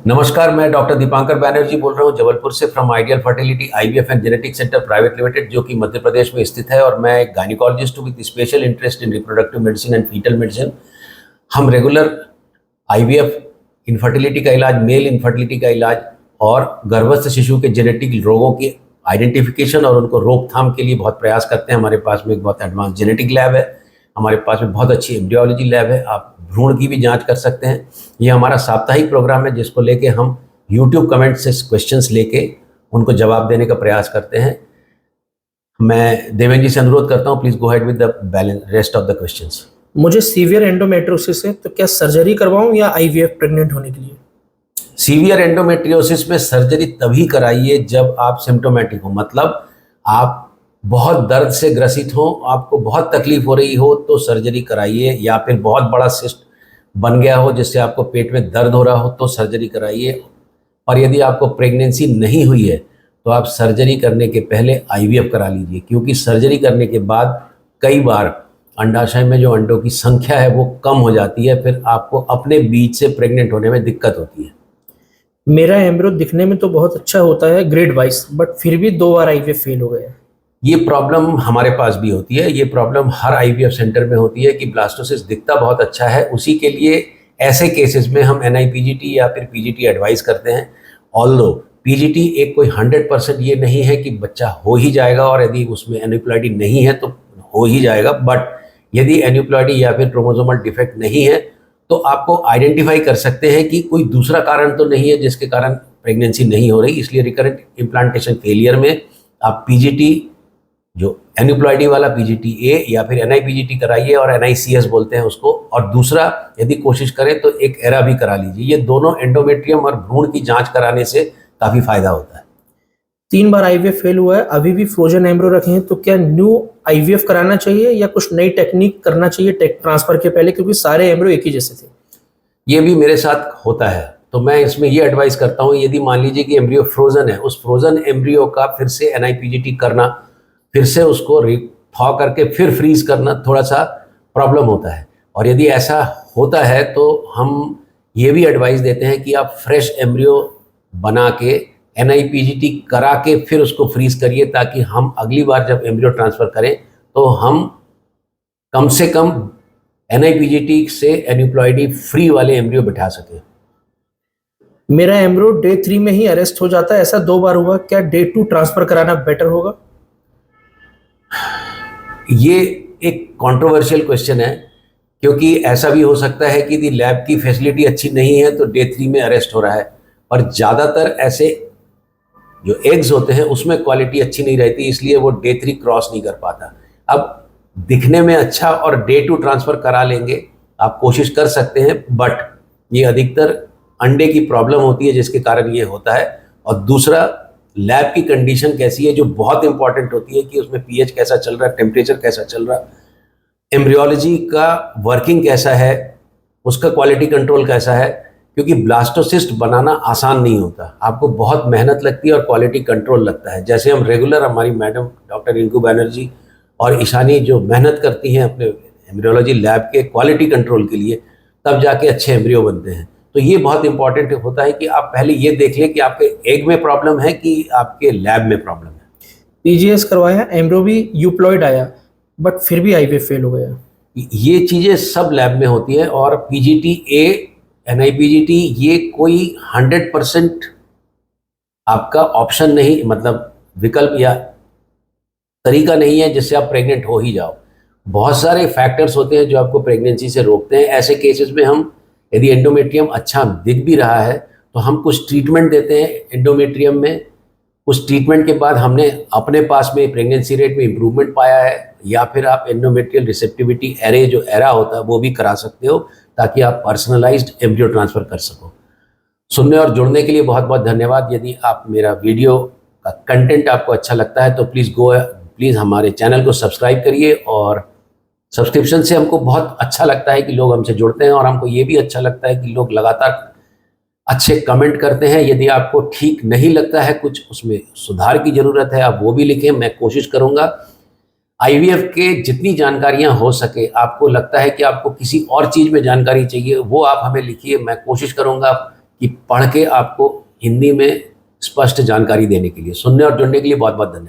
नमस्कार, मैं डॉक्टर दीपांकर बैनर्जी बोल रहा हूँ जबलपुर से from ideal fertility IVF and genetic centre private limited, जो कि मध्य प्रदेश में स्थित है। और मैं एक गायनिकोलॉजिस्ट हूँ with special interest in reproductive medicine and foetal medicine. हम रेगुलर आईवीएफ, इनफर्टिलिटी का इलाज, मेल इनफर्टिलिटी का इलाज और गर्भस्थ शिशु के जेनेटिक रोगों की आइडेंटिफिकेशन और उनको रोकथाम के लिए बहुत प्रयास करते हैं। हमारे पास में एक बहुत एडवांस जेनेटिक लैब है, हमारे पास में बहुत अच्छी एम्ब्रियोलॉजी लैब है, आप भ्रूण की भी जांच कर सकते हैं। ये हमारा साप्ताहिक प्रोग्राम है जिसको लेके हम यूट्यूब कमेंट से क्वेश्चंस लेके उनको जवाब देने का प्रयास करते हैं। मैं देवेंद्र जी से अनुरोध करता हूँ, please go head with the balance rest of the questions. मुझे सीवियर एंडोमेट्रियोसिस है, तो क्या सर्जरी करवाऊं या आईवीएफ प्रेग्नेंट होने के लिए? सीवियर एंडोमेट्रियोसिस में सर्जरी तभी कराइए जब आप सिम्टोमेटिक हो, मतलब आप बहुत दर्द से ग्रसित हो, आपको बहुत तकलीफ हो रही हो तो सर्जरी कराइए, या फिर बहुत बड़ा सिस्ट बन गया हो जिससे आपको पेट में दर्द हो रहा हो तो सर्जरी कराइए। और यदि आपको प्रेगनेंसी नहीं हुई है तो आप सर्जरी करने के पहले आईवीएफ करा लीजिए, क्योंकि सर्जरी करने के बाद कई बार अंडाशय में जो अंडों की संख्या है वो कम हो जाती है, फिर आपको अपने बीच से प्रेग्नेंट होने में दिक्कत होती है। मेरा एम्ब्रियो दिखने में तो बहुत अच्छा होता है ग्रेड वाइज, बट फिर भी 2 बार आईवीएफ फेल हो गया। ये प्रॉब्लम हमारे पास भी होती है, ये प्रॉब्लम हर आईवीएफ सेंटर में होती है कि ब्लास्टोसिस्ट दिखता बहुत अच्छा है। उसी के लिए ऐसे केसेस में हम एनआईपीजीटी या फिर पीजीटी एडवाइस करते हैं। ऑल्दो पीजीटी एक कोई 100% ये नहीं है कि बच्चा हो ही जाएगा, और यदि उसमें एन्यूप्लॉइडी नहीं है तो हो ही जाएगा, बट यदि एन्यूप्लॉइडी या फिर क्रोमोसोमल डिफेक्ट नहीं है तो आपको आइडेंटिफाई कर सकते हैं कि कोई दूसरा कारण तो नहीं है जिसके कारण प्रेगनेंसी नहीं हो रही। इसलिए रिकरेंट इम्प्लांटेशन फेलियर में आप पीजीटी, जो एन्यूप्लॉइडी वाला पीजीटी ए या फिर एनआईपीजीटी कराइए, और एनआईसीएस बोलते हैं उसको। और दूसरा, यदि कोशिश करें तो एक एरा भी करा लीजिए। ये दोनों एंडोमेट्रियम और भ्रूण की जांच कराने से काफ़ी फायदा होता है। 3 बार आईवीएफ फेल हुआ है, अभी भी फ्रोजन एम्ब्रियो रखे हैं, तो क्या न्यू आईवीएफ कराना चाहिए या कुछ नई टेक्निक करना चाहिए टेक ट्रांसफर के पहले, क्योंकि सारे एम्ब्रियो एक ही जैसे थे? ये भी मेरे साथ होता है, तो मैं इसमें ये एडवाइस करता हूँ, यदि मान लीजिए कि एम्ब्रियो फ्रोजन है, उस फ्रोजन एम्ब्रियो का फिर से एनआईपीजीटी करना, फिर से उसको थॉ करके फिर फ्रीज करना थोड़ा सा प्रॉब्लम होता है। और यदि ऐसा होता है तो हम ये भी एडवाइस देते हैं कि आप फ्रेश एम्ब्रियो बना के एनआईपीजीटी करा के फिर उसको फ्रीज करिए, ताकि हम अगली बार जब एम्ब्रियो ट्रांसफ़र करें तो हम कम से कम एनआईपीजीटी से एन्यूप्लॉइडी फ्री वाले एम्ब्रियो बिठा सकें। मेरा एम्ब्रियो डे 3 में ही अरेस्ट हो जाता है, ऐसा 2 बार हुआ, क्या डे 2 ट्रांसफर कराना बेटर होगा? ये एक कंट्रोवर्शियल क्वेश्चन है, क्योंकि ऐसा भी हो सकता है कि यदि लैब की फैसिलिटी अच्छी नहीं है तो डे 3 में अरेस्ट हो रहा है, और ज़्यादातर ऐसे जो एग्स होते हैं उसमें क्वालिटी अच्छी नहीं रहती, इसलिए वो डे 3 क्रॉस नहीं कर पाता। अब दिखने में अच्छा और डे 2 ट्रांसफ़र करा लेंगे, आप कोशिश कर सकते हैं, बट ये अधिकतर अंडे की प्रॉब्लम होती है जिसके कारण ये होता है। और दूसरा, लैब की कंडीशन कैसी है, जो बहुत इंपॉर्टेंट होती है कि उसमें पीएच कैसा चल रहा है, टेम्परेचर कैसा चल रहा है, एम्ब्रियोलॉजी का वर्किंग कैसा है, उसका क्वालिटी कंट्रोल कैसा है, क्योंकि ब्लास्टोसिस्ट बनाना आसान नहीं होता, आपको बहुत मेहनत लगती है और क्वालिटी कंट्रोल लगता है। जैसे हम रेगुलर, हमारी मैडम डॉक्टर रिंकू बैनर्जी और ईशानी जो मेहनत करती हैं अपने एम्ब्रियोलॉजी लैब के क्वालिटी कंट्रोल के लिए, तब जाके अच्छे एम्ब्रियो बनते हैं। तो ये बहुत इंपॉर्टेंट होता है कि आप पहले ये देख लें कि आपके एग में प्रॉब्लम है कि आपके लैब में प्रॉब्लम है। पीजीएस करवाया, एम्ब्रियो भी यूप्लॉइड आया, बट फिर भी आईवीएफ फेल हो गया। ये चीज़ें सब लैब में होती है, और पीजीटी ए, एनआईपीजीटी, ये कोई 100% आपका ऑप्शन नहीं, मतलब विकल्प या तरीका नहीं है जिससे आप प्रेग्नेंट हो ही जाओ। बहुत सारे फैक्टर्स होते हैं जो आपको प्रेगनेंसी से रोकते हैं। ऐसे केसेस में हम, यदि एंडोमेट्रियम अच्छा दिख भी रहा है तो हम कुछ ट्रीटमेंट देते हैं एंडोमेट्रियम में। उस ट्रीटमेंट के बाद हमने अपने पास में प्रेगनेंसी रेट में इम्प्रूवमेंट पाया है, या फिर आप एंडोमेट्रियल रिसेप्टिविटी एरे जो एरा होता है वो भी करा सकते हो, ताकि आप पर्सनलाइज्ड एम्ब्रियो ट्रांसफ़र कर सको। सुनने और जुड़ने के लिए बहुत बहुत धन्यवाद। यदि आप मेरा वीडियो का कंटेंट आपको अच्छा लगता है तो प्लीज़ हमारे चैनल को सब्सक्राइब करिए, और सब्सक्रिप्शन से हमको बहुत अच्छा लगता है कि लोग हमसे जुड़ते हैं, और हमको ये भी अच्छा लगता है कि लोग लगातार अच्छे कमेंट करते हैं। यदि आपको ठीक नहीं लगता है, कुछ उसमें सुधार की ज़रूरत है, आप वो भी लिखें, मैं कोशिश करूँगा आईवीएफ के जितनी जानकारियां हो सके। आपको लगता है कि आपको किसी और चीज़ में जानकारी चाहिए, वो आप हमें लिखिए, मैं कोशिश करूँगा कि पढ़ के आपको हिंदी में स्पष्ट जानकारी देने के लिए। सुनने और जुड़ने के लिए बहुत बहुत धन्यवाद।